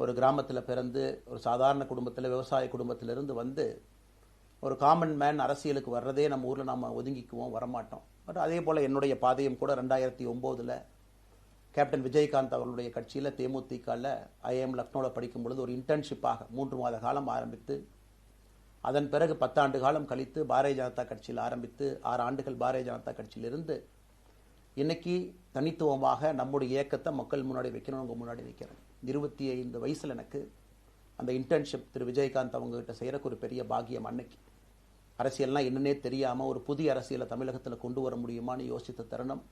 ஒரு கிராமத்தில் பிறந்து ஒரு சாதாரண குடும்பத்தில் விவசாய குடும்பத்திலிருந்து வந்து ஒரு காமன் மேன் அரசியலுக்கு வர்றதே நம்ம ஊரில் நம்ம ஒதுங்கிக்குவோம், வரமாட்டோம். பட் அதே போல் என்னுடைய பாதையும் கூட 2009 கேப்டன் விஜயகாந்த் அவர்களுடைய கட்சியில் தேமுதிகவில் ஐஎம் லக்னோவில் படிக்கும் பொழுது ஒரு இன்டர்ன்ஷிப்பாக 3 மாத காலம் ஆரம்பித்து அதன் பிறகு 10 ஆண்டு காலம் கழித்து பாரதிய ஜனதா கட்சியில் ஆரம்பித்து 6 ஆண்டுகள் பாரதிய ஜனதா கட்சியிலிருந்து இன்னைக்கு தனித்துவமாக நம்முடைய இயக்கத்தை மக்கள் முன்னாடி வைக்கணும், உங்கள் முன்னாடி வைக்கிறேன். 25 வயசில் எனக்கு அந்த இன்டர்ன்ஷிப் திரு விஜயகாந்த் அவங்ககிட்ட செய்கிறக்கு ஒரு பெரிய பாக்கியம். அன்னைக்கு அரசியல்னால் என்னன்னே தெரியாமல் ஒரு புதிய அரசியலை தமிழகத்தில் கொண்டு வர முடியுமான்னு யோசித்த தருணம்.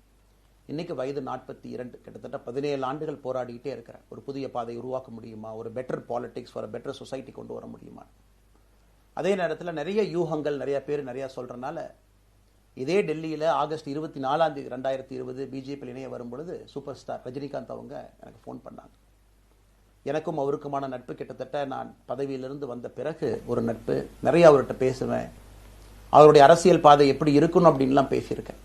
இன்னைக்கு வயது 42, கிட்டத்தட்ட 17 ஆண்டுகள் போராடிக்கிட்டே இருக்கிறேன். ஒரு புதிய பாதை உருவாக்க முடியுமா, ஒரு பெட்டர் பாலிடிக்ஸ், ஒரு பெட்டர் சொசைட்டி கொண்டு வர முடியுமா. அதே நேரத்தில் நிறைய யூகங்கள் நிறைய பேர் நிறையா சொல்கிறனால இதே டெல்லியில் ஆகஸ்ட் 24 2020 பிஜேபியில் இணைய வரும்பொழுது சூப்பர் ஸ்டார் ரஜினிகாந்த் அவங்க எனக்கு ஃபோன் பண்ணாங்க. எனக்கும் அவருக்குமான நட்பு கிட்டத்தட்ட நான் பதவியிலிருந்து வந்த பிறகு ஒரு நட்பு. நிறைய அவர்கிட்ட பேசுவேன், அவருடைய அரசியல் பாதை எப்படி இருக்கணும் அப்படின்லாம் பேசியிருக்கேன்.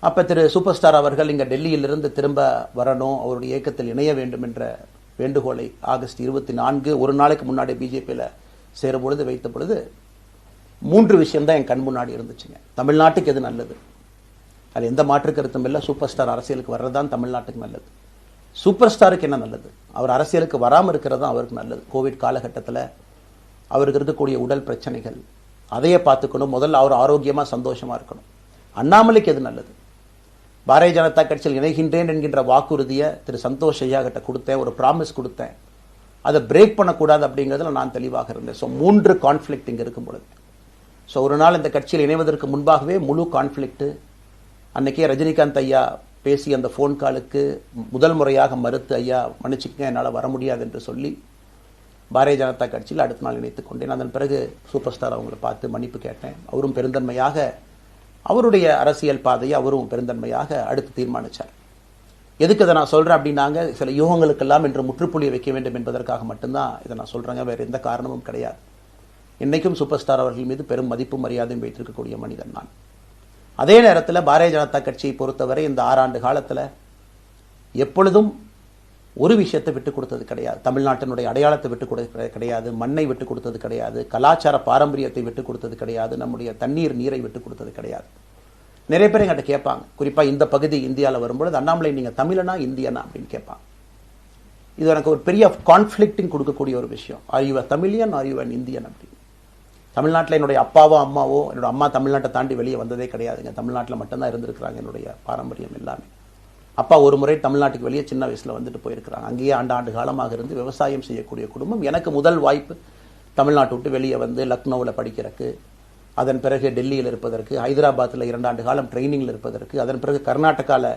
அப்போ திரு சூப்பர் ஸ்டார் அவர்கள் இங்கே டெல்லியிலிருந்து திரும்ப வரணும், அவருடைய இயக்கத்தில் இணைய வேண்டும் என்ற வேண்டுகோளை ஆகஸ்ட் 24 ஒரு நாளைக்கு முன்னாடி பிஜேபியில் சேரும் பொழுது வைத்த பொழுது 3 விஷயம்தான் என் கண் முன்னாடி இருந்துச்சுங்க. தமிழ்நாட்டுக்கு எது நல்லது, அது எந்த மாற்று கருத்தும் இல்லை. சூப்பர் ஸ்டார் அரசியலுக்கு வர்றதுதான் தமிழ்நாட்டுக்கு நல்லது. சூப்பர் ஸ்டாருக்கு என்ன நல்லது, அவர் அரசியலுக்கு வராமல் இருக்கிறது தான் அவருக்கு நல்லது. கோவிட் காலகட்டத்தில் அவருக்கு இருக்கக்கூடிய உடல் பிரச்சனைகள் அதையே பார்த்துக்கணும். முதல்ல அவர் ஆரோக்கியமாக சந்தோஷமாக இருக்கணும். அண்ணாமலைக்கு எது நல்லது, பாரதிய ஜனதா கட்சியில் இணைகின்றேன் என்கின்ற வாக்குறுதியை திரு சந்தோஷ் ஐயா கிட்ட கொடுத்தேன், ஒரு ப்ராமிஸ் கொடுத்தேன், அதை பிரேக் பண்ணக்கூடாது அப்படிங்கிறதுல நான் தெளிவாக இருந்தேன். ஸோ 3 கான்ஃப்ளிக்ட் இங்கே இருக்கும் பொழுது, ஸோ ஒரு நாள் இந்த கட்சியில் இணைவதற்கு முன்பாகவே முழு கான்ஃப்ளிக்ட். அன்னைக்கே ரஜினிகாந்த் ஐயா பேசி அந்த ஃபோன் காலுக்கு முதல் முறையாக மறுத்து, ஐயா மன்னிச்சுக்கங்க என்னால் வர முடியாது என்று சொல்லி பாரதிய ஜனதா கட்சியில் அடுத்த நாள் இணைத்துக் கொண்டேன். அதன் பிறகு சூப்பர் ஸ்டார் அவங்களை பார்த்து மன்னிப்பு கேட்டேன். அவரும் பெருந்தன்மையாக அவருடைய அரசியல் பாதையை அவரும் பெருந்தன்மையாக அடுத்து தீர்மானித்தார். எதுக்கு இதை நான் சொல்கிறேன் அப்படின்னாங்க, சில யூகங்களுக்கெல்லாம் என்று முற்றுப்புள்ளி வைக்க வேண்டும் என்பதற்காக மட்டும்தான் இதை நான் சொல்கிறேங்க, வேறு எந்த காரணமும் கிடையாது. இன்னைக்கும் சூப்பர் ஸ்டார் அவர்கள் மீது பெரும் மதிப்பு மரியாதையும் வைத்திருக்கக்கூடிய மனிதன் நான். அதே நேரத்தில் பாரதிய ஜனதா கட்சியை பொறுத்தவரை இந்த 6 ஆண்டு காலத்தில் எப்பொழுதும் ஒரு விஷயத்தை விட்டுக் கொடுத்தது கிடையாது. தமிழ்நாட்டினுடைய அடையாளத்தை விட்டுக் கொடுத்தது கிடையாது, மண்ணை விட்டுக் கொடுத்தது கிடையாது, கலாச்சார பாரம்பரியத்தை விட்டுக் கொடுத்தது கிடையாது, நம்முடைய நீரை விட்டுக் கொடுத்தது கிடையாது. நிறைய பேர் எங்கிட்ட கேட்பாங்க, குறிப்பாக இந்த பகுதி இந்தியாவில் வரும்பொழுது, அண்ணாமலை நீங்கள் தமிழனா இந்தியனா அப்படின்னு கேட்பாங்க. இது எனக்கு ஒரு பெரிய கான்ஃப்ளிக்டிங் கொடுக்கக்கூடிய ஒரு விஷயம். Are you a Tamilian, are you an Indian அப்படின்னு. தமிழ்நாட்டில் என்னுடைய அப்பாவோ அம்மாவோ, என்னோட அம்மா தமிழ்நாட்டை தாண்டி வெளியே வந்ததே கிடையாதுங்க. தமிழ்நாட்டில் மட்டும்தான் இருந்திருக்கிறாங்க. என்னுடைய பாரம்பரியம் எல்லாமே. அப்பா ஒரு முறை தமிழ்நாட்டுக்கு வெளியே சின்ன வயசில் வந்துட்டு போயிருக்கிறாங்க. அங்கேயே ஆண்டு காலமாக இருந்து விவசாயம் செய்யக்கூடிய குடும்பம். எனக்கு முதல் வாய்ப்பு தமிழ்நாட்டை விட்டு வெளியே வந்து லக்னோவில் படிக்கிறதுக்கு, அதன் பிறகு டெல்லியில் இருப்பதற்கு, ஹைதராபாத்தில் 2 ஆண்டு காலம் ட்ரைனிங்கில் இருப்பதற்கு, அதன் பிறகு கர்நாடகாவில்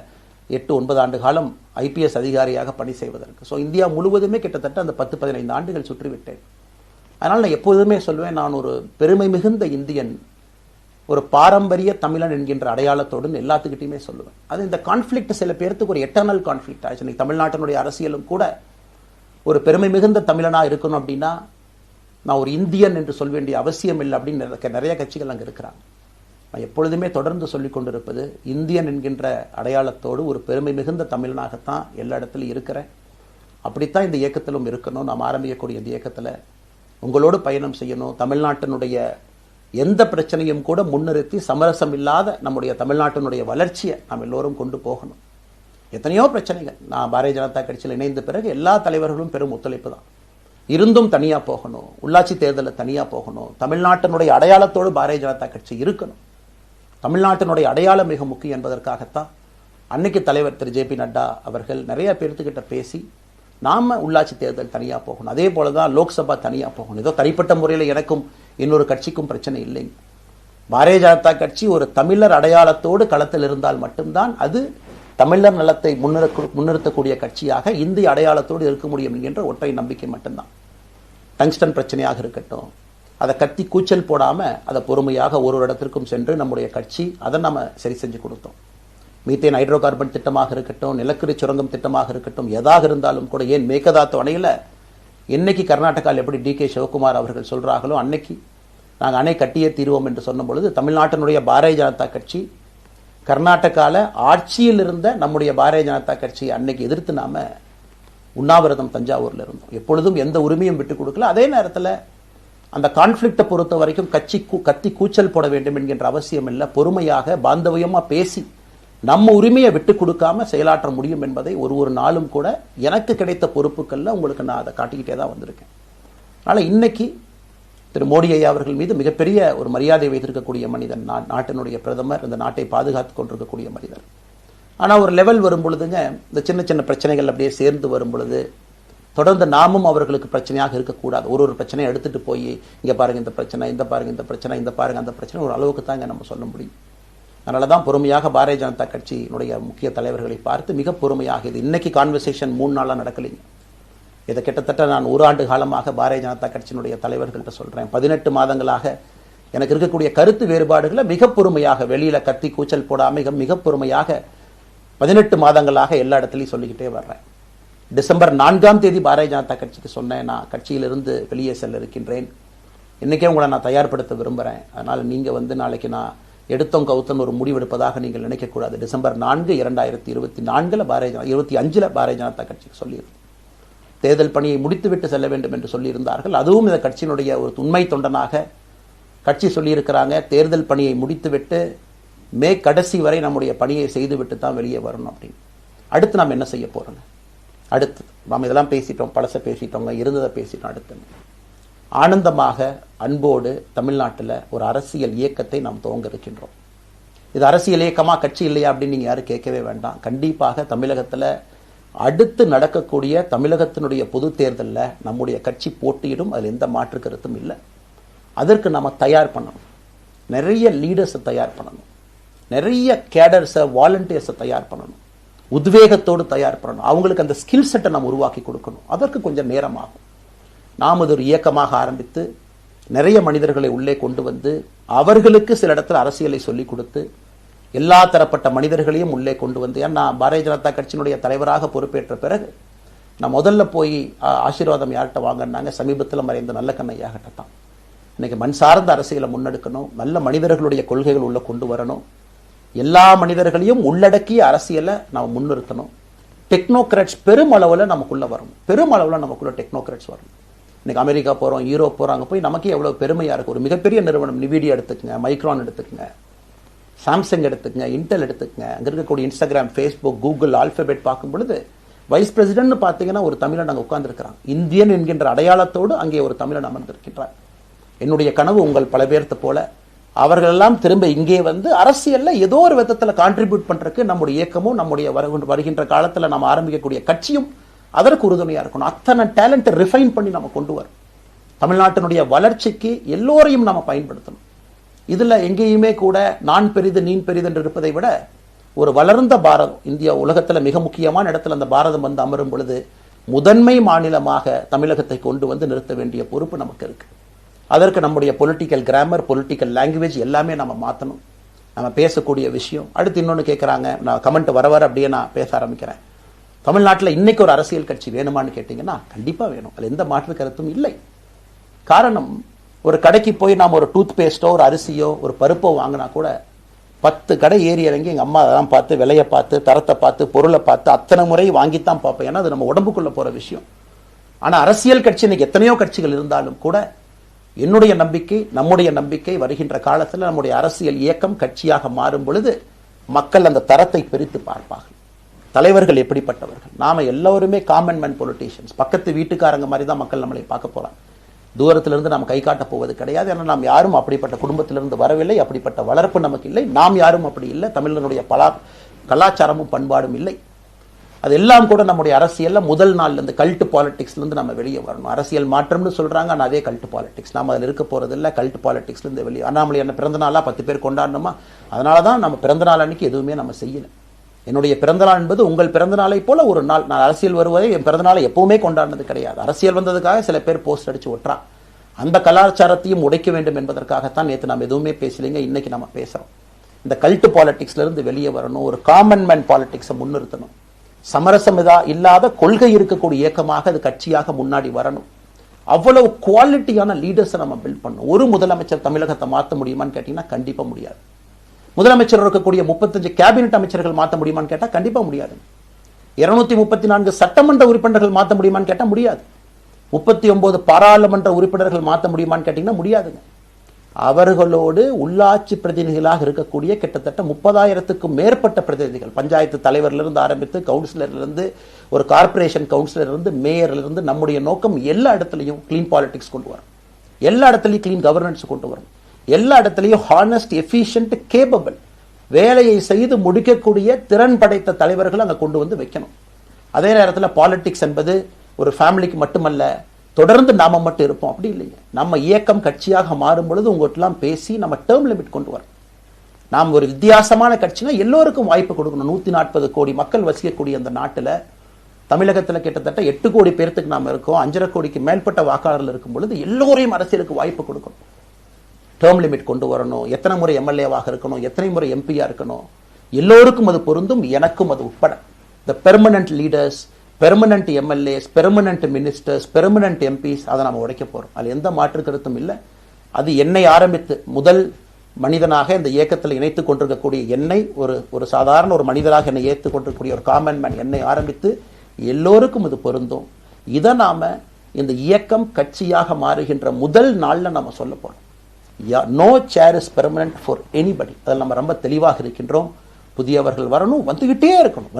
8-9 ஆண்டு காலம் IPS அதிகாரியாக பணி செய்வதற்கு. ஸோ இந்தியா முழுவதுமே கிட்டத்தட்ட அந்த 10-15 ஆண்டுகள் சுற்றிவிட்டேன். அதனால் நான் எப்போதுமே சொல்வேன், நான் ஒரு பெருமை மிகுந்த இந்தியன், ஒரு பாரம்பரிய தமிழன் என்கின்ற அடையாளத்தோடு எல்லாத்துக்கிட்டையுமே சொல்லுவேன். அது இந்த கான்ஃப்ளிக்ட் சில பேருக்கு ஒரு எட்டர்னல் கான்ஃப்ளிக்ட் ஆச்சு. இன்னைக்கு தமிழ்நாட்டினுடைய அரசியலும் கூட ஒரு பெருமை மிகுந்த தமிழனாக இருக்கணும் அப்படின்னா நான் ஒரு இந்தியன் என்று சொல்ல வேண்டிய அவசியம் இல்லை அப்படின்னு நிறைய கட்சிகள் அங்கே இருக்கிறாங்க. நான் எப்பொழுதுமே தொடர்ந்து சொல்லிக் கொண்டிருப்பது, இந்தியன் என்கின்ற அடையாளத்தோடு ஒரு பெருமை மிகுந்த தமிழனாகத்தான் எல்லா இடத்துலையும் இருக்கிறேன். அப்படித்தான் இந்த இயக்கத்திலும் இருக்கணும். நாம் ஆரம்பிக்கக்கூடிய இந்த இயக்கத்தில் உங்களோடு பயணம் செய்யணும். தமிழ்நாட்டினுடைய எந்த பிரச்சனையும் கூட முன்னிறுத்தி சமரசம் இல்லாத நம்முடைய தமிழ்நாட்டினுடைய வளர்ச்சியை நாம் எல்லோரும் கொண்டு போகணும். எத்தனையோ பிரச்சனைகள். நான் பாரதிய ஜனதா கட்சியில் இணைந்த பிறகு எல்லா தலைவர்களும் பெரும் ஒத்துழைப்பு தான். இருந்தும் தனியாக போகணும், உள்ளாட்சி தேர்தலில் தனியாக போகணும், தமிழ்நாட்டினுடைய அடையாளத்தோடு பாரதிய ஜனதா கட்சி இருக்கணும். தமிழ்நாட்டினுடைய அடையாளம் மிக முக்கியம் என்பதற்காகத்தான் அன்னைக்கு தலைவர் திரு JP நட்டா அவர்கள் நிறைய பேர்த்துக்கிட்ட பேசி நாம உள்ளாட்சி தேர்தல் தனியாக போகணும், அதே போல தான் லோக்சபா தனியாக போகணும். ஏதோ தனிப்பட்ட முறையில் எனக்கும் இன்னொரு கட்சிக்கும் பிரச்சனை இல்லைங்க. பாரதிய ஜனதா கட்சி ஒரு தமிழர் அடையாளத்தோடு களத்தில் இருந்தால் மட்டும்தான் அது தமிழர் நலத்தை முன்னிறுத்தக்கூடிய கட்சியாக இந்திய அடையாளத்தோடு இருக்க முடியும் என்கின்ற ஒற்றை நம்பிக்கை மட்டும்தான். டங்ஸ்டன் பிரச்சனையாக இருக்கட்டும், அதை கத்தி கூச்சல் போடாமல் அதை பொறுமையாக ஒரு இடத்திற்கும் சென்று நம்முடைய கட்சி அதை நம்ம சரி செஞ்சு கொடுத்தோம். மீத்தேன் ஹைட்ரோ கார்பன் திட்டமாக இருக்கட்டும், நிலக்கரி சுரங்கம் திட்டமாக இருக்கட்டும், எதாக இருந்தாலும் கூட, ஏன் மேகதாத்து அணையில் இன்னைக்கு கர்நாடகாவில் எப்படி DK சிவகுமார் அவர்கள் சொல்கிறார்களோ அன்னைக்கு நாங்கள் அணை கட்டியே தீர்வோம் என்று சொன்ன பொழுது தமிழ்நாட்டினுடைய பாரதிய ஜனதா கட்சி கர்நாடகாவில் ஆட்சியில் இருந்த நம்முடைய பாரதிய ஜனதா கட்சி அன்னைக்கு எதிர்த்து நாம உண்ணாவிரதம் தஞ்சாவூர்ல இருந்தோம். எப்பொழுதும் எந்த உரிமையும் விட்டுக் கொடுக்கல. அதே நேரத்தில் அந்த கான்ஃபிளிக்டை பொறுத்த வரைக்கும் கத்தி கூச்சல் போட வேண்டும் என்கின்ற அவசியம் இல்லை. பொறுமையாக பாந்தவியமா பேசி நம்ம உரிமையை விட்டுக் கொடுக்காம செயலாற்ற முடியும் என்பதை ஒரு நாளும் கூட எனக்கு கிடைத்த பொறுப்புகள்ல உங்களுக்கு நான் அதை காட்டிக்கிட்டே தான் வந்திருக்கேன். அதனால இன்னைக்கு திரு மோடி ஐயா அவர்கள் மீது மிகப்பெரிய ஒரு மரியாதை வைத்திருக்கக்கூடிய மனிதன், நாட்டினுடைய பிரதமர், இந்த நாட்டை பாதுகாத்து கொண்டிருக்கக்கூடிய மனிதர். ஆனால் ஒரு லெவல் வரும் பொழுதுங்க, இந்த சின்ன சின்ன பிரச்சனைகள் அப்படியே சேர்ந்து வரும் பொழுது தொடர்ந்து நாமும் அவர்களுக்கு பிரச்சனையாக இருக்கக்கூடாது. ஒரு பிரச்சனையை எடுத்துட்டு போய் இங்க பாருங்க இந்த பிரச்சனை, இந்த பாருங்க இந்த பிரச்சனை, இந்த பாருங்க அந்த பிரச்சனை, ஒரு அளவுக்கு தாங்க நம்ம சொல்ல முடியும். அதனால தான் பொறுமையாக பாரதிய ஜனதா கட்சியினுடைய முக்கிய தலைவர்களை பார்த்து மிக பொறுமையாக, இது இன்னைக்கு கான்வர்சேஷன் 3 நாளாக நடக்கலைங்க. இதை கிட்டத்தட்ட நான் 1 ஆண்டு காலமாக பாரதிய ஜனதா கட்சியினுடைய தலைவர்கள்ட்ட சொல்றேன். 18 மாதங்களாக எனக்கு இருக்கக்கூடிய கருத்து வேறுபாடுகளை மிக பொறுமையாக, வெளியில கத்தி கூச்சல் போடாம மிக பொறுமையாக 18 மாதங்களாக எல்லா இடத்துலையும் சொல்லிக்கிட்டே வர்றேன். டிசம்பர் 4ஆம் தேதி பாரதிய ஜனதா கட்சிக்கு சொன்னேன், நான் கட்சியிலிருந்து வெளியே செல்ல இருக்கின்றேன், இன்னைக்கே உங்களை நான் தயார்படுத்த விரும்புகிறேன், அதனால் நீங்கள் நாளைக்கு நான் எடுத்தோம் கவுத்தம் ஒரு முடிவெடுப்பதாக நீங்கள் நினைக்கக்கூடாது. டிசம்பர் 4, 2024 25 பாரதிய ஜனதா கட்சிக்கு சொல்லியிருந்தேன். தேர்தல் பணியை முடித்துவிட்டு செல்ல வேண்டும் என்று சொல்லியிருந்தார்கள். அதுவும் இந்த கட்சியினுடைய ஒரு உண்மை தொண்டனாக கட்சி சொல்லியிருக்கிறாங்க, தேர்தல் பணியை முடித்துவிட்டு மே கடைசி வரை நம்முடைய பணியை செய்துவிட்டு தான் வெளியே வரணும் அப்படின்னு. அடுத்து நாம் என்ன செய்ய போறோம்? அடுத்து நாம் இதெல்லாம் பேசிட்டோம், பழச பேசிட்டோங்க, இருந்ததை பேசிட்டோம். அடுத்து ஆனந்தமாக அன்போடு தமிழ்நாட்டில் ஒரு அரசியல் இயக்கத்தை நாம் துவங்க இருக்கின்றோம். இது அரசியல் இயக்கமா கட்சி இல்லையா அப்படின்னு நீங்க யாரும் கேட்கவே வேண்டாம். கண்டிப்பாக தமிழகத்தில் அடுத்து நடக்கக்கூடிய தமிழகத்தினுடைய பொது தேர்தலில் நம்முடைய கட்சி போட்டியிடும், அதில் எந்த மாற்று கருத்தும் இல்லை. அதற்கு நம்ம தயார் பண்ணணும், நிறைய லீடர்ஸை தயார் பண்ணணும், நிறைய கேடர்ஸை வாலண்டியர்ஸை தயார் பண்ணணும், உத்வேகத்தோடு தயார் பண்ணணும், அவங்களுக்கு அந்த ஸ்கில் செட்டை நம்ம உருவாக்கி கொடுக்கணும். அதற்கு கொஞ்சம் நேரம் ஆகும். நாம் அது ஒரு இயக்கமாக ஆரம்பித்து நிறைய மனிதர்களை உள்ளே கொண்டு வந்து அவர்களுக்கு சில இடத்துல அரசியலை சொல்லிக் கொடுத்து எல்லா தரப்பட்ட மனிதர்களையும் உள்ளே கொண்டு வந்து, ஏன்னா பாரதிய ஜனதா கட்சியினுடைய தலைவராக பொறுப்பேற்ற பிறகு நான் முதல்ல போய் ஆசீர்வாதம் யார்கிட்ட வாங்கினாங்க, சமீபத்தில் மறைந்த நல்ல கண்ணையாகிட்ட தான். இன்னைக்கு மண் சார்ந்த அரசியலை முன்னெடுக்கணும், நல்ல மனிதர்களுடைய கொள்கைகள் உள்ள கொண்டு வரணும், எல்லா மனிதர்களையும் உள்ளடக்கிய அரசியலை நாம் முன்னிறுத்தணும். டெக்னோக்ராட்ஸ் பெருமளவில் நமக்குள்ள வரணும், பெருமளவில் நமக்குள்ள டெக்னோக்ராட்ஸ் வரணும். இன்னைக்கு அமெரிக்கா போறோம், யூரோப் போறோம், அங்கே போய் நமக்கே எவ்வளவு பெருமையா இருக்கு. ஒரு மிகப்பெரிய நிறுவனம் நிவிடியா எடுத்துக்கங்க, மைக்ரான் எடுத்துக்கங்க, சாம்சங் எடுத்துக்கங்க, இன்டெல் எடுத்துக்கங்க, அங்கே இருக்கக்கூடிய இன்ஸ்டாகிராம், ஃபேஸ்புக், கூகுள், ஆல்பபெட் பார்க்கும் பொழுது வைஸ் பிரசிடென்ட் பார்த்தீங்கன்னா ஒரு தமிழன் அங்கே உட்கார்ந்துருக்கிறான். இந்தியன் என்கின்ற அடையாளத்தோடு அங்கே ஒரு தமிழன் அமர்ந்திருக்கின்றார். என்னுடைய கனவு உங்கள் பல பேர்த்த போல அவர்கள் எல்லாம் திரும்ப இங்கே வந்து அரசியல்ல ஏதோ ஒரு விதத்தில் கான்ட்ரிபியூட் பண்றதுக்கு நம்முடைய இயக்கமும் நம்முடைய வருகின்ற காலத்தில் நம்ம ஆரம்பிக்கக்கூடிய கட்சியும் அதற்கு உறுதுணையா இருக்கணும். அத்தனை டேலண்ட்டை ரிஃபைன் பண்ணி நம்ம கொண்டு வரோம். தமிழ்நாட்டினுடைய வளர்ச்சிக்கு எல்லோரையும் நம்ம பயன்படுத்தணும். இதுல எங்கேயுமே கூட நான் பெரிது நீ பெரிது என்று இருப்பதை விட ஒரு வளர்ந்த பாரதம், இந்தியா உலகத்துல மிக முக்கியமான இடத்துல அந்த பாரதம் வந்து அமரும் பொழுது முதன்மை மாநிலமாக தமிழகத்தை கொண்டு வந்து நிறுத்த வேண்டிய பொறுப்பு நமக்கு இருக்கு. அதற்கு நம்முடைய பொலிட்டிக்கல் கிராமர், பொலிட்டிக்கல் லாங்குவேஜ் எல்லாமே நம்ம மாற்றணும். நம்ம பேசக்கூடிய விஷயம். அடுத்து இன்னொன்று கேட்குறாங்க, நான் கமெண்ட் வர அப்படியே நான் பேச ஆரம்பிக்கிறேன். தமிழ்நாட்டில் இன்னைக்கு ஒரு அரசியல் கட்சி வேணுமான்னு கேட்டீங்கன்னா கண்டிப்பாக வேணும், அதில் எந்த மாற்று கருத்தும் இல்லை. காரணம், ஒரு கடைக்கு போய் நாம் ஒரு டூத் பேஸ்டோ ஒரு அரிசியோ ஒரு பருப்போ வாங்கினா கூட 10 கடை ஏறி இறங்கி எங்கள் அம்மா அதெல்லாம் பார்த்து விலையை பார்த்து தரத்தை பார்த்து பொருளை பார்த்து அத்தனை முறை வாங்கித்தான் பார்ப்பேன். ஏன்னா அது நம்ம உடம்புக்குள்ள போகிற விஷயம். ஆனால் அரசியல் கட்சி இன்னைக்கு எத்தனையோ கட்சிகள் இருந்தாலும் கூட என்னுடைய நம்பிக்கை, நம்முடைய நம்பிக்கை, வருகின்ற காலத்தில் நம்முடைய அரசியல் இயக்கம் கட்சியாக மாறும் பொழுது மக்கள் அந்த தரத்தை பிரித்து பார்ப்பார்கள். தலைவர்கள் எப்படிப்பட்டவர்கள்? நாம எல்லோருமே காமன் மேன் பொலிட்டீஷியன்ஸ், பக்கத்து வீட்டுக்காரங்க மாதிரி தான் மக்கள் நம்மளை பார்க்க போறாங்க. தூரத்திலிருந்து நாம் கை காட்ட போவது கிடையாது. ஏன்னா நாம் யாரும் அப்படிப்பட்ட குடும்பத்திலிருந்து வரவில்லை, அப்படிப்பட்ட வளர்ப்பு நமக்கு இல்லை, நாம் யாரும் அப்படி இல்லை, தமிழனுடைய கலாச்சாரமும் பண்பாடும் இல்லை. அதெல்லாம் கூட நம்முடைய அரசியல்ல முதல் நாள்ல இருந்து கல்ட் பாலிடிக்ஸ்ல இருந்து நம்ம வெளியே வரணும். அரசியல் மாற்றம்னு சொல்றாங்க, ஆனால் அதே கல்ட் பாலிடிக்ஸ். நாம அதில் இருக்க போறது இல்லை. கல்ட் பாலிடிக்ஸ்ல இருந்து வெளியே. அண்ணாமலை என்ன பிறந்த நாளா 10 பேர் கொண்டாடணுமா? அதனாலதான் நம்ம பிறந்த நாள் அன்னைக்கு எதுவுமே நம்ம செய்யல. என்னுடைய பிறந்த நாள் என்பது உங்கள் பிறந்த நாளை போல ஒரு நாள். நான் அரசியல் வருவதை என் பிறந்த நாளை எப்பவுமே கொண்டாடினது கிடையாது. அரசியல் வந்ததுக்காக சில பேர் போஸ்ட் அடிச்சு ஒட்டுறான். அந்த கலாச்சாரத்தையும் உடைக்க வேண்டும் என்பதற்காகத்தான் நேற்று நாம் எதுவுமே பேசலைங்க, இன்னைக்கு நம்ம பேசுறோம். இந்த கல்ட் பாலிடிக்ஸ்ல இருந்து வெளியே வரணும், ஒரு காமன் மேன் பாலிடிக்ஸை முன்னிறுத்தணும். சமரசம் இல்லாத கொள்கை இருக்கக்கூடிய இயக்கமாக அது கட்சியாக முன்னாடி வரணும். அவ்வளவு குவாலிட்டியான லீடர்ஸை நம்ம பில்ட் பண்ணணும். ஒரு முதலமைச்சர் தமிழகத்தை மாற்ற முடியுமான்னு கேட்டீங்கன்னா கண்டிப்பா முடியாது. முதலமைச்சர் இருக்கக்கூடிய 35 கேபினெட் அமைச்சர்கள் மாற்ற முடியுமான்னு கேட்டா கண்டிப்பா முடியாது. 234 சட்டமன்ற உறுப்பினர்கள் மாற்ற முடியுமான்னு கேட்டால் முடியாது. 39 பாராளுமன்ற உறுப்பினர்கள் மாற்ற முடியுமான்னு கேட்டீங்கன்னா முடியாதுங்க. அவர்களோடு உள்ளாட்சி பிரதிநிதிகளாக இருக்கக்கூடிய கிட்டத்தட்ட 30,000க்கும் மேற்பட்ட பிரதிநிதிகள், பஞ்சாயத்து தலைவரிலிருந்து ஆரம்பித்து கவுன்சிலரிலிருந்து ஒரு கார்பரேஷன் கவுன்சிலரிலிருந்து மேயரிலிருந்து, நம்முடைய நோக்கம் எல்லா இடத்துலையும் கிளீன் பாலிடிக்ஸ் கொண்டு வரும், எல்லா இடத்துலையும் கிளீன் கவர்னன்ஸ் கொண்டு வரும், எல்லா இடத்துலையும் ஹானஸ்ட், எஃபிஷியன்ட், கேபபிள், வேலையை செய்து முடிக்கக்கூடிய திறன் படைத்த தலைவர்கள் அங்கே கொண்டு வந்து வைக்கணும். அதே நேரத்தில் பாலிடிக்ஸ் என்பது ஒரு ஃபேமிலிக்கு மட்டுமல்ல, தொடர்ந்து நாம மட்டும் இருப்போம் அப்படி இல்லைங்க. நம்ம இயக்கம் கட்சியாக மாறும் பொழுது உங்கள்கிட்டலாம் பேசி நம்ம டேர்ம் லிமிட் கொண்டு வரோம். நாம் ஒரு வித்தியாசமான கட்சினா எல்லோருக்கும் வாய்ப்பு கொடுக்கணும். 140 கோடி மக்கள் வசிக்கக்கூடிய அந்த நாட்டில், தமிழகத்தில் கிட்டத்தட்ட 8 கோடி பேர்த்துக்கு நாம் இருக்கோம். 5.5 கோடிக்கு மேற்பட்ட வாக்காளர்கள் இருக்கும் பொழுது எல்லோரையும் அரசியலுக்கு வாய்ப்பு கொடுக்கணும். டேர்ம் லிமிட் கொண்டு வரணும். எத்தனை முறை எம்எல்ஏவாக இருக்கணும், எத்தனை முறை எம்பியா இருக்கணும், எல்லோருக்கும் அது பொருந்தும், எனக்கும் அது உட்பட. The permanent leaders, permanent MLAs, permanent ministers, permanent MPs, அதை நம்ம உடைக்க போறோம். அது எந்த மாற்று கருத்தும் இல்லை. அது என்னை ஆரம்பித்து முதல் மனிதனாக இந்த இயக்கத்தில் இணைத்துக் கொண்டிருக்கக்கூடிய என்னை, ஒரு சாதாரண ஒரு மனிதராக என்னை ஏற்றுக் கொண்டிருக்கக்கூடிய ஒரு காமன் மேன் என்னை ஆரம்பித்து எல்லோருக்கும் இது பொருந்தும். இதை நாம இந்த இயக்கம் கட்சியாக மாறுகின்ற முதல் நாள்ல நம்ம சொல்ல போறோம். No chair is permanent for anybody. அதில் நம்ம ரொம்ப தெளிவாக இருக்கின்றோம். புதியவர்கள் வரணும், வந்துகிட்டே இருக்கணும்.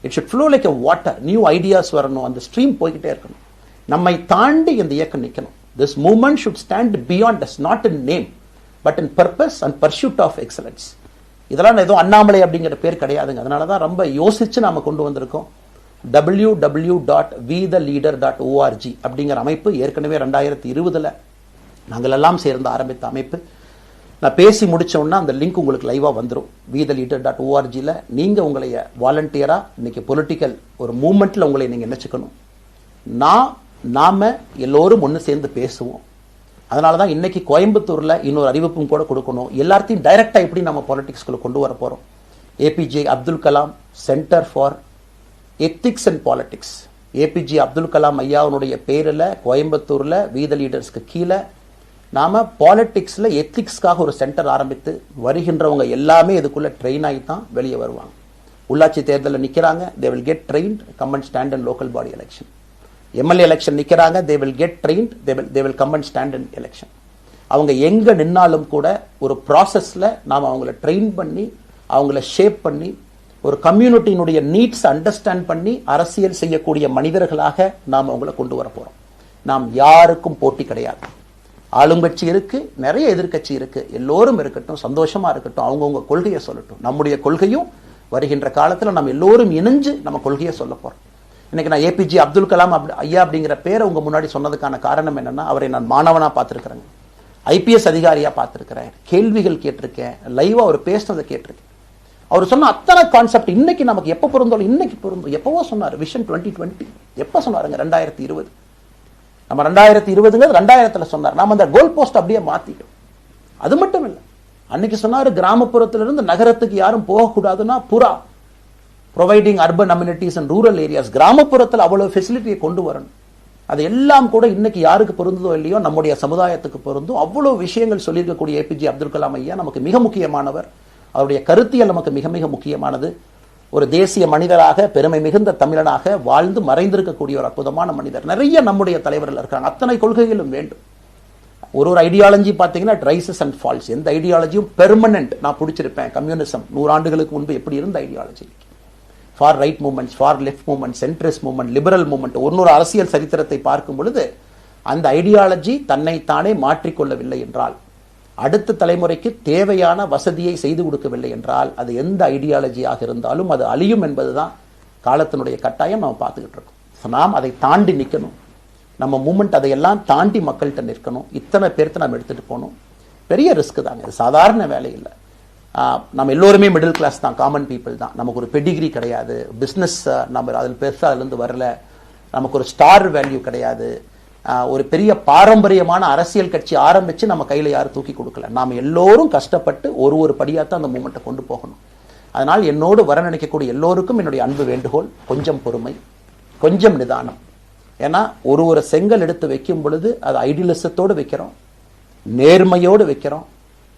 It should flow like a water. New ideas வரணும், அந்த ஸ்ட்ரீம் போய்கிட்டே இருக்கணும். நம்மை தாண்டி இந்த இயக்கம் நிற்கணும். This movement should stand beyond us, not in name but in purpose and pursuit of excellence. இதெல்லாம் ஏதோ அண்ணாமலை அப்படிங்கிற பேர் கிடையாதுங்க. அதனால தான் ரொம்ப யோசிச்சு நாம கொண்டு வந்திருக்கோம். www.vetheleader.org அப்படிங்கிற அமைப்பு ஏற்கனவே 2020 நாங்கள் எல்லாம் சேர்ந்து ஆரம்பித்த அமைப்பு. நான் பேசி முடிச்சோன்னா அந்த லிங்க் உங்களுக்கு லைவா வந்துடும். vetheleader.org-ல நீங்க உங்களைய வாலண்டியரா இன்னைக்கு பொலிட்டிக்கல் ஒரு மூவ்மெண்ட்ல உங்களை நீங்க நினைச்சுக்கணும். நாம எல்லோரும் ஒன்று சேர்ந்து பேசுவோம். அதனாலதான் இன்னைக்கு கோயம்புத்தூர்ல இன்னொரு அறிவிப்பும் கூட கொடுக்கணும். எல்லாத்தையும் டைரக்டா எப்படி நம்ம பாலிடிக்ஸ்குள்ள கொண்டு வர போறோம். APJ Abdul Kalam centre for ethics and politics, APJ Abdul Kalam ஐயாவுடைய பேரில் கோயம்புத்தூர்ல வீத லீடர்ஸ்க்கு கீழே நாம பாலிடிக்ஸ்ல எத்திக்ஸ்க்காக ஒரு சென்டர் ஆரம்பித்து வருகின்றவங்க எல்லாமே இதுக்குள்ள ட்ரெயின் ஆகி தான் வெளியே வருவாங்க. உள்ளாட்சி தேர்தலில் நிற்கிறாங்க, they will get trained, come and stand in local body election. MLA election நிற்கிறாங்க, they will get trained, they will come and stand in election. அவங்க எங்க நின்னாலும் கூட ஒரு ப்ராசஸ்ல நாம் அவங்கள ட்ரெயின் பண்ணி, அவங்கள ஷேப் பண்ணி, ஒரு கம்யூனிட்டியினுடைய நீட்ஸ் அண்டர்ஸ்டாண்ட் பண்ணி அரசியல் செய்யக்கூடிய மனிதர்களாக நாம் அவங்கள கொண்டு வர போறோம். நாம் யாருக்கும் போட்டி கிடையாது. ஆளுங்கட்சி இருக்கு, நிறைய எதிர்கட்சி இருக்கு, எல்லோரும் இருக்கட்டும், சந்தோஷமா இருக்கட்டும், அவங்கவுங்க கொள்கையை சொல்லட்டும். நம்முடைய கொள்கையும் வருகின்ற காலத்தில் நம்ம எல்லோரும் இணைஞ்சு நம்ம கொள்கையை சொல்ல போறோம். இன்னைக்கு நான் ஏபிஜே அப்துல் கலாம் ஐயா அப்படிங்கிற பேரை உங்க முன்னாடி சொன்னதுக்கான காரணம் என்னன்னா, அவரை நான் மாணவனா பார்த்திருக்கிறேன், ஐபிஎஸ் அதிகாரியா பார்த்திருக்கிறேன், கேள்விகள் கேட்டிருக்கேன், லைவா அவர் பேசினதை கேட்டிருக்கேன். அவர் சொன்ன அத்தனை கான்செப்ட் இன்னைக்கு நமக்கு எப்ப பொருந்தோம், இன்னைக்கு பொருந்தும். எப்பவோ சொன்னார் விஷன் 2020, எப்ப சொன்னாருங்க? 2020. நம்ம 2020 2000 சொன்னார். நாம அந்த கோல் போஸ்ட் அப்படியே மாத்திட்டோம். அது மட்டும் இல்லை, அன்னைக்கு சொன்னாரு கிராமப்புறத்திலிருந்து நகரத்துக்கு யாரும் போகக்கூடாதுன்னா புறா providing urban amenities and rural areas, கிராமப்புறத்தில் அவ்வளவு ஃபெசிலிட்டியை கொண்டு வரணும். அது எல்லாம் கூட இன்னைக்கு யாருக்கு பொருந்ததோ இல்லையோ நம்முடைய சமுதாயத்துக்கு பொருந்தும். அவ்வளவு விஷயங்கள் சொல்லியிருக்கக்கூடிய ஏபிஜே அப்துல் கலாம் ஐயா நமக்கு மிக முக்கியமானவர். அவருடைய கருத்தியல் நமக்கு மிக மிக முக்கியமானது. ஒரு தேசிய மனிதராக, பெருமை மிகுந்த தமிழனாக வாழ்ந்து மறைந்திருக்கக்கூடிய ஒரு அற்புதமான மனிதர். நிறைய நம்முடைய தலைவர்கள் இருக்காங்க. அத்தனை கொள்கைகளும் வேண்டும். ஒரு ஐடியாலஜி பார்த்தீங்கன்னா ரைசஸ் அண்ட் ஃபால்ஸ். எந்த ஐடியாலஜியும் பெர்மனன்ட் நான் பிடிச்சிருப்பேன். கம்யூனிசம் 100 ஆண்டுகளுக்கு முன்பு எப்படி இருந்த ideology, for right movements, for left movement, centrist movement, liberal movement, ஒரு அரசியல் சரித்திரத்தை பார்க்கும் பொழுது அந்த ஐடியாலஜி தன்னைத்தானே மாற்றிக்கொள்ளவில்லை என்றால், அடுத்த தலைமுறைக்கு தேவையான வசதியை செய்து கொடுக்கவில்லை என்றால், அது எந்த ஐடியாலஜியாக இருந்தாலும் அது அழியும் என்பதுதான் காலத்தினுடைய கட்டாயம். நம்ம பார்த்துக்கிட்டு இருக்கோம். நாம் அதை தாண்டி நிற்கணும். நம்ம மூமெண்ட் அதையெல்லாம் தாண்டி மக்கள்கிட்ட நிற்கணும். இத்தனை பேர்த்த நம்ம எடுத்துட்டு போகணும். பெரிய ரிஸ்க் தாங்க, இது சாதாரண வேலை இல்லை. நம்ம எல்லோருமே மிடில் கிளாஸ் தான், காமன் பீப்புள் தான். நமக்கு ஒரு பெடிகிரி கிடையாது, பிஸ்னஸ் நம்ம அதில் பெருசாக அதுலேருந்து வரல, நமக்கு ஒரு ஸ்டார் வேல்யூ கிடையாது, ஒரு பெரிய பாரம்பரியமான அரசியல் கட்சி ஆரம்பிச்சு நம்ம கையில யாரும் தூக்கி கொடுக்கல. நாம் எல்லோரும் கஷ்டப்பட்டு ஒரு படியாத்தான் அந்த மூமெண்ட்டை கொண்டு போகணும். அதனால் என்னோடு வர நினைக்கக்கூடிய எல்லோருக்கும் என்னுடைய அன்பு வேண்டுகோள், கொஞ்சம் பொறுமை, கொஞ்சம் நிதானம். ஏன்னா ஒரு செங்கல் எடுத்து வைக்கும் பொழுது அது ஐடியலிசத்தோடு வைக்கிறோம், நேர்மையோடு வைக்கிறோம்.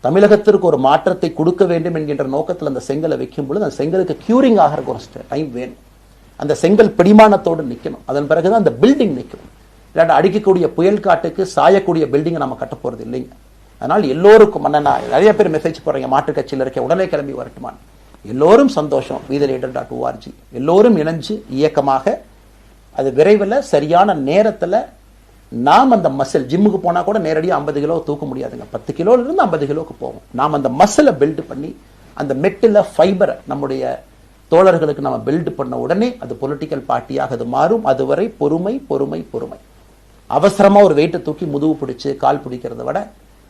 தமிழகத்திற்கு ஒரு மாற்றத்தை கொடுக்க வேண்டும் என்கின்ற நோக்கத்தில் அந்த செங்கலை வைக்கும் பொழுது அந்த செங்கலுக்கு கியூரிங் ஆகிறதுக்கு ஒரு டைம் வேணும். அந்த செங்கல் பிடிமானத்தோடு நிற்கணும். அதன் பிறகுதான் அந்த பில்டிங் நிற்கும். இல்லாட்ட அடிக்கக்கூடிய புயல் காட்டுக்கு சாயக்கூடிய பில்டிங்கை நம்ம கட்ட போறது இல்லைங்க. அதனால் எல்லோருக்கும் நிறைய பேர் மெசேஜ் போடுறீங்க, மாற்றுக் கட்சியில் இருக்க உடனே கிளம்பி வரட்டுமான். எல்லோரும் சந்தோஷம். wetheLeader.org எல்லோரும் இணைஞ்சு இயக்கமாக அது விரைவில் சரியான நேரத்தில் நாம் அந்த மசில் ஜிம்முக்கு போனால் கூட நேரடியாக 50 கிலோ தூக்க முடியாதுங்க. 10 கிலோலேருந்து 50 கிலோக்கு போவோம். நாம் அந்த மசிலை பில்டு பண்ணி அந்த மெட்டில் ஃபைபரை நம்முடைய தோழர்களுக்கு நம்ம பில்டு பண்ண உடனே அது பொலிட்டிக்கல் பார்ட்டியாக அது மாறும். அதுவரை பொறுமை பொறுமை பொறுமை. அவசரமாக ஒரு வெயிட்டை தூக்கி முதுகு பிடிச்சு கால் பிடிக்கிறத விட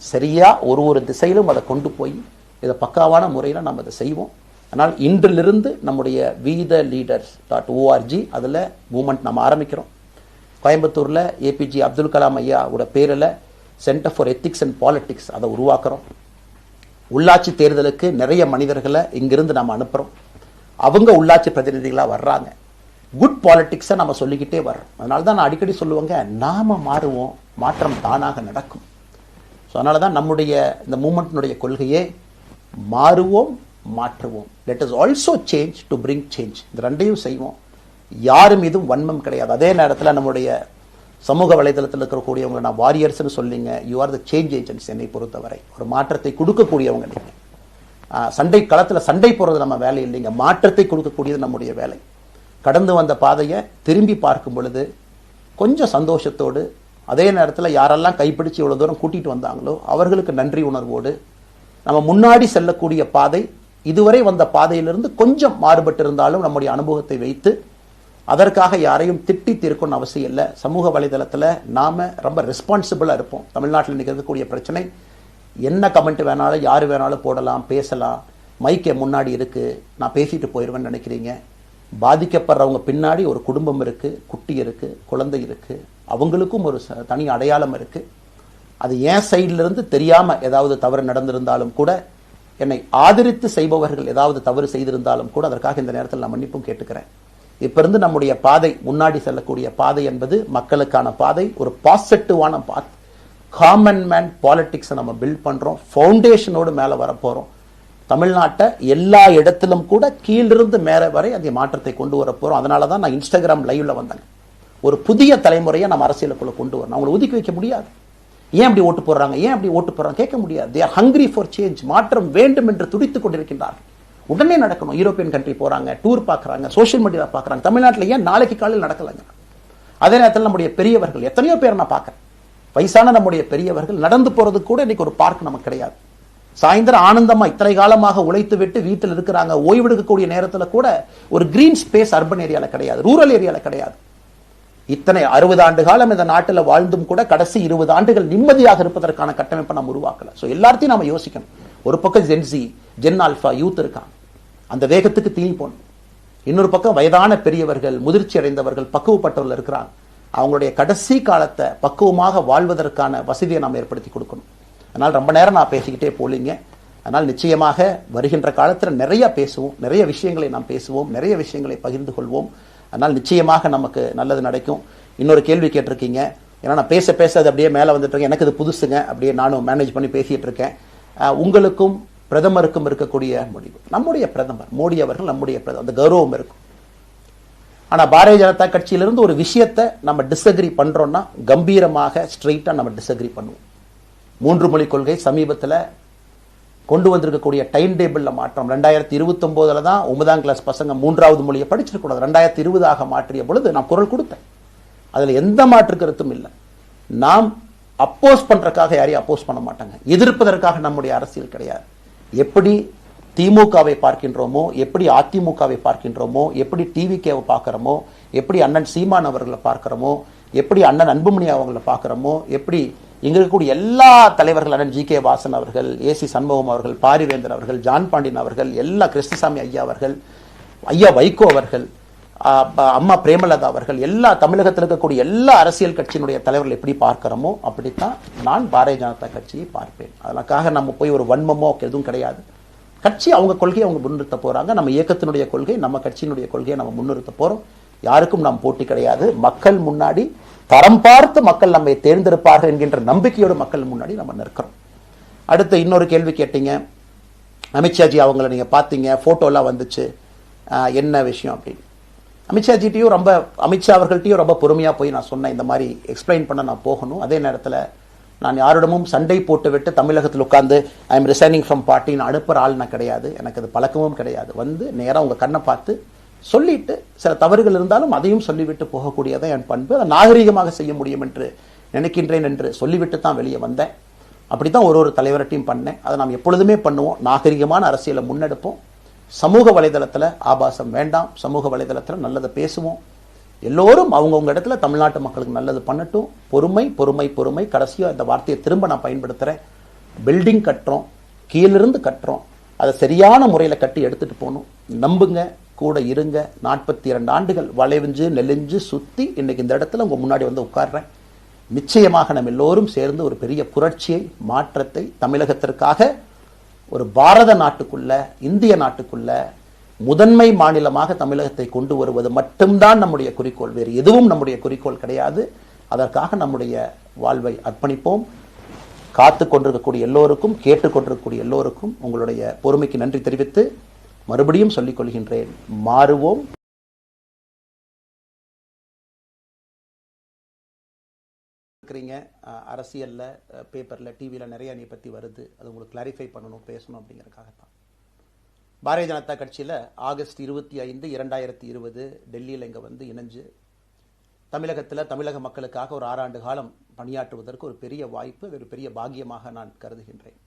சரியா ஒரு திசையிலும் அதை கொண்டு போய் இதை பக்காவான முறையில் நம்ம அதை செய்வோம். ஆனால் இன்றிலிருந்து நம்முடைய wetheLeaders.org அதில் மூமெண்ட் நம்ம ஆரம்பிக்கிறோம். கோயம்புத்தூரில் ஏபிஜே அப்துல் கலாம் ஐயாவோட பேரில் centre for ethics and politics அதை உருவாக்குறோம். உள்ளாட்சி தேர்தலுக்கு நிறைய மனிதர்களை இங்கிருந்து நம்ம அனுப்புகிறோம். அவங்க உள்ளாட்சி பிரதிநிதிகளாக வர்றாங்க. குட் பாலிட்டிக்ஸை நம்ம சொல்லிக்கிட்டே வர்றோம். அதனால தான் நான் அடிக்கடி சொல்லுவாங்க, நாம மாறுவோம், மாற்றம் தானாக நடக்கும். ஸோ அதனால தான் நம்முடைய இந்த மூமெண்ட்டினுடைய கொள்கையே மாறுவோம் மாற்றுவோம். Let us also change to bring change. இந்த ரெண்டையும் செய்வோம். யாரும் இதுவும் வன்மம் கிடையாது. அதே நேரத்தில் நம்முடைய சமூக வலைதளத்தில் இருக்கக்கூடியவங்களை நான் வாரியர்ஸ்னு சொல்லிங்க. You are the change agents. என்னை பொறுத்தவரை ஒரு மாற்றத்தை கொடுக்கக்கூடியவங்க நீங்கள். சண்டை களத்தில் சண்டை போடுறது நம்ம வேலை இல்லைங்க. மாற்றத்தை கொடுக்கக்கூடியது நம்முடைய வேலை. கடந்து வந்த பாதையை திரும்பி பார்க்கும் பொழுது கொஞ்சம் சந்தோஷத்தோடு, அதே நேரத்தில் யாரெல்லாம் கைப்பிடிச்சு இவ்வளோ தூரம் கூட்டிகிட்டு வந்தாங்களோ அவர்களுக்கு நன்றி உணர்வோடு, நம்ம முன்னாடி செல்லக்கூடிய பாதை இதுவரை வந்த பாதையிலிருந்து கொஞ்சம் மாறுபட்டு இருந்தாலும் நம்முடைய அனுபவத்தை வைத்து அதற்காக யாரையும் திட்டி தீர்க்கணும்னு அவசியம் இல்லை. சமூக வலைதளத்தில் நாம் ரொம்ப ரெஸ்பான்சிபிளாக இருப்போம். தமிழ்நாட்டில் இன்றைக்கி இருக்கக்கூடிய பிரச்சனை, என்ன கமெண்ட் வேணாலும் யார் வேணாலும் போடலாம், பேசலாம். மைக்கே முன்னாடி இருக்குது, நான் பேசிட்டு போயிடுவேன்னு நினைக்கிறீங்க. பாதிக்கப்படுறவங்க பின்னாடி ஒரு குடும்பம் இருக்குது, குட்டி இருக்குது, குழந்தை இருக்குது, அவங்களுக்கும் ஒரு தனி அடையாளம் இருக்குது. அது என் சைட்லேருந்து தெரியாமல் ஏதாவது தவறு நடந்திருந்தாலும் கூட, என்னை ஆதரித்து செய்பவர்கள் ஏதாவது தவறு செய்திருந்தாலும் கூட அதற்காக இந்த நேரத்தில் நான் மன்னிப்பும் கேட்டுக்கிறேன். இப்போ இருந்து நம்முடைய பாதை, முன்னாடி செல்லக்கூடிய பாதை என்பது மக்களுக்கான பாதை, ஒரு பாசிட்டிவான பாத். காமன் மேன் பாலிட்டிக்ஸை நம்ம பில்ட் பண்ணுறோம். ஃபவுண்டேஷனோடு மேலே வரப்போகிறோம். தமிழ்நாட்டை எல்லா இடத்திலும் கூட கீழிருந்து மேலே வரை அந்த மாற்றத்தை கொண்டு வர போகிறோம். அதனால தான் நான் இன்ஸ்டாகிராம் லைவ்ல வந்தேன். ஒரு புதிய தலைமுறையை நம்ம அரசியலுக்குள்ள கொண்டு வரணும். அவங்களை ஒதுக்கி வைக்க முடியாது. ஏன் அப்படி ஓட்டு போடுறாங்க, ஏன் அப்படி ஓட்டு போடுறாங்க கேட்க முடியாது. They are hungry for change. மாற்றம் வேண்டும் என்று துடித்துக் கொண்டிருக்கின்றார்கள். உடனே நடக்கணும். யூரோப்பியன் கண்ட்ரி போறாங்க, டூர் பார்க்குறாங்க, சோஷியல் மீடியா பார்க்குறாங்க. தமிழ்நாட்டில் ஏன் நாளைக்கு காலையில் நடக்கலைங்க? அதே நேரத்தில் நம்முடைய பெரியவர்கள் எத்தனையோ பேர் நான் பார்க்குறேன். வயசான நம்முடைய பெரியவர்கள் நடந்து போறது கூட இன்னைக்கு ஒரு பார்க் நமக்கு கிடையாது. சாயந்தரம் ஆனந்தமா இத்தனை காலமாக உழைத்து விட்டு வீட்டில் இருக்கிறாங்க. ஓய்வெடுக்கக்கூடிய நேரத்தில் கூட ஒரு கிரீன் ஸ்பேஸ் அர்பன் ஏரியால கிடையாது, ரூரல் ஏரியால கிடையாது. இத்தனை 60 ஆண்டு காலம் இந்த நாட்டில் வாழ்ந்தும் கூட கடைசி 20 ஆண்டுகள் நிம்மதியாக இருப்பதற்கான கட்டமைப்பை நம்ம உருவாக்கல. ஸோ எல்லாத்தையும் நாம யோசிக்கணும். ஒரு பக்கம் ஜென்சி, ஜென் ஆல்பா யூத் இருக்காங்க, அந்த வேகத்துக்கு தீனி போடணும். இன்னொரு பக்கம் வயதான பெரியவர்கள், முதிர்ச்சி அடைந்தவர்கள், பக்குவப்பட்டவர்கள் இருக்கிறாங்க. அவங்களுடைய கடைசி காலத்தை பக்குவமாக வாழ்வதற்கான வசதியை நாம் ஏற்படுத்தி கொடுக்கணும். அதனால் ரொம்ப நேரம் நான் பேசிக்கிட்டே போலிங்க. அதனால் நிச்சயமாக வருகின்ற காலத்தில் நிறைய பேசுவோம், நிறைய விஷயங்களை நாம் பேசுவோம், நிறைய விஷயங்களை பகிர்ந்து கொள்வோம். அதனால் நிச்சயமாக நமக்கு நல்லது நடக்கும். இன்னொரு கேள்வி கேட்டிருக்கீங்க. ஏன்னா நான் பேச பேச அது அப்படியே மேலே வந்துட்டு இருக்கேன். எனக்கு இது புதுசுங்க, அப்படியே நானும் மேனேஜ் பண்ணி பேசிட்டு இருக்கேன். உங்களுக்கும் பிரதமருக்கும் இருக்கக்கூடிய முடிவு, நம்முடைய பிரதமர் மோடி அவர்கள் நம்முடைய பிரதமர், அந்த கௌரவம் இருக்கும். ஆனா பாரதிய ஜனதா கட்சியிலிருந்து ஒரு விஷயத்தை நம்ம டிஸ்அக்ரி பண்றோம்னா கம்பீரமாக ஸ்ட்ரெயிட்டா நம்ம டிஸ்அக்ரி பண்ணுவோம். 3 மொழி கொள்கை சமீபத்தில் கொண்டு வந்திருக்கக்கூடிய டைம் டேபிள்ல மாற்றம். 2029 தான் 9ஆம் கிளாஸ் பசங்க 3வது மொழியை படிச்சிருக்கூடாது. 2020 மாற்றிய பொழுது நான் குரல் கொடுத்தேன். அதுல எந்த மாற்று கருத்தும் இல்லை. நாம் அப்போஸ் பண்றதுக்காக யாரையும் அப்போஸ் பண்ண மாட்டாங்க. எதிர்ப்பதற்காக நம்முடைய அரசியல் கிடையாது. எப்படி திமுகவை பார்க்கின்றோமோ, எப்படி அதிமுகவை பார்க்கின்றோமோ, எப்படி டிவிகேவை பார்க்கிறோமோ, எப்படி அண்ணன் சீமான் அவர்களை பார்க்கிறோமோ, எப்படி அண்ணன் அன்புமணி அவர்களை பார்க்கிறோமோ, எப்படி இங்க இருக்கக்கூடிய எல்லா தலைவர்கள், அண்ணன் ஜி கே வாசன் அவர்கள், ஏசி சண்முகம் அவர்கள், பாரிவேந்தர் அவர்கள், ஜான் பாண்டியன் அவர்கள், எல்லா கிருஷ்ணசாமி ஐயா அவர்கள், ஐயா வைகோ அவர்கள், அம்மா பிரேமலதா அவர்கள், எல்லா தமிழகத்தில் இருக்கக்கூடிய எல்லா அரசியல் கட்சியினுடைய தலைவர்கள் எப்படி பார்க்கிறோமோ அப்படித்தான் நான் பாரதிய ஜனதா கட்சியை பார்ப்பேன். அதற்காக நம்ம போய் ஒரு வன்மமோ எதுவும் கிடையாது. கட்சி அவங்க கொள்கையை அவங்க முன்னிறுத்த போறாங்க. நம்ம இயக்கத்தினுடைய கொள்கை, நம்ம கட்சியினுடைய கொள்கையை நம்ம முன்னிறுத்த போறோம். யாருக்கும் நாம் போட்டி கிடையாது. மக்கள் முன்னாடி தரம் பார்த்து மக்கள் நம்மை தேர்ந்தெடுப்பார்கள் என்கின்ற நம்பிக்கையோடு மக்கள் முன்னாடி நம்ம நிற்கிறோம். அடுத்து இன்னொரு கேள்வி கேட்டீங்க. அமித்ஷாஜி அவங்கள நீங்க பார்த்தீங்க, போட்டோலாம் வந்துச்சு, என்ன விஷயம் அப்படின்னு. அமித்ஷாஜிட்டையும் அமித்ஷா அவர்கள்ட்டையும் ரொம்ப பொறுமையாக போய் நான் சொன்னேன், இந்த மாதிரி எக்ஸ்பிளைன் பண்ண நான் போகணும். அதே நேரத்தில் நான் யாரிடமும் சண்டை போட்டு விட்டு தமிழகத்தில் உட்கார்ந்து ஐ எம் ரிசைனிங் ஃப்ரம் பார்ட்டின்னு அனுப்புகிற ஆள் நான் கிடையாது. எனக்கு அது பழக்கமும் கிடையாது. வந்து நேராக உங்கள் கண்ணை பார்த்து சொல்லிட்டு சில தவறுகள் இருந்தாலும் அதையும் சொல்லிவிட்டு போகக்கூடியதான் என் பண்பு. அதை நாகரீகமாக செய்ய முடியும் என்று நினைக்கின்றேன் என்று சொல்லிவிட்டு தான் வெளியே வந்தேன். அப்படி தான் ஒரு தலைவர்கிட்டையும் பண்ணேன். அதை நாம் எப்பொழுதுமே பண்ணுவோம். நாகரிகமான அரசியலை முன்னெடுப்போம். சமூக வலைதளத்தில் ஆபாசம் வேண்டாம். சமூக வலைதளத்தில் நல்லதை பேசுவோம். எல்லோரும் அவங்கவுங்க இடத்துல தமிழ்நாட்டு மக்களுக்கு நல்லது பண்ணட்டும். பொறுமை பொறுமை பொறுமை. கடைசியாக இந்த வார்த்தையை திரும்ப நான் பயன்படுத்துகிறேன். பில்டிங் கட்டுறோம், கீழிருந்து கட்டுறோம், அதை சரியான முறையில் கட்டி எடுத்துகிட்டு போகணும். நம்புங்க, கூட இருங்க. 42 ஆண்டுகள் வளைவிஞ்சு நெலிஞ்சு சுற்றி இன்னைக்கு இந்த இடத்துல உங்கள் முன்னாடி வந்து உட்கார்றேன். நிச்சயமாக நம்ம எல்லோரும் சேர்ந்து ஒரு பெரிய புரட்சியை, மாற்றத்தை தமிழகத்திற்காக ஒரு பாரத நாட்டுக்குள்ள, இந்திய நாட்டுக்குள்ள முதன்மை மாநிலமாக தமிழகத்தை கொண்டு வருவது மட்டும்தான் நம்முடைய குறிக்கோள். வேறு எதுவும் நம்முடைய குறிக்கோள் கிடையாது. அதற்காக நம்முடைய வாழ்வை அர்ப்பணிப்போம். காத்து கொண்டிருக்கக்கூடிய எல்லோருக்கும், கேட்டுக்கொண்டிருக்கக்கூடிய எல்லோருக்கும் உங்களுடைய பொறுமைக்கு நன்றி தெரிவித்து மறுபடியும் சொல்லிக் கொள்கின்றேன். மாறுவோம். அரசியல்ல, பேப்பர்ல, டிவியில நிறைய நீ பத்தி வருது. அது உங்களுக்கு கிளாரிஃபை பண்ணணும், பேசணும் அப்படிங்கறதுக்காகத்தான். பாரதிய ஜனதா கட்சியில ஆகஸ்ட் 25, 2020 டெல்லியில இங்க வந்து இணைஞ்சு தமிழகத்தில் தமிழக மக்களுக்காக ஒரு 6 ஆண்டு காலம் பணியாற்றுவதற்கு ஒரு பெரிய வாய்ப்பு, ஒரு பெரிய பாக்கியமாக நான் கருதுகின்றேன்.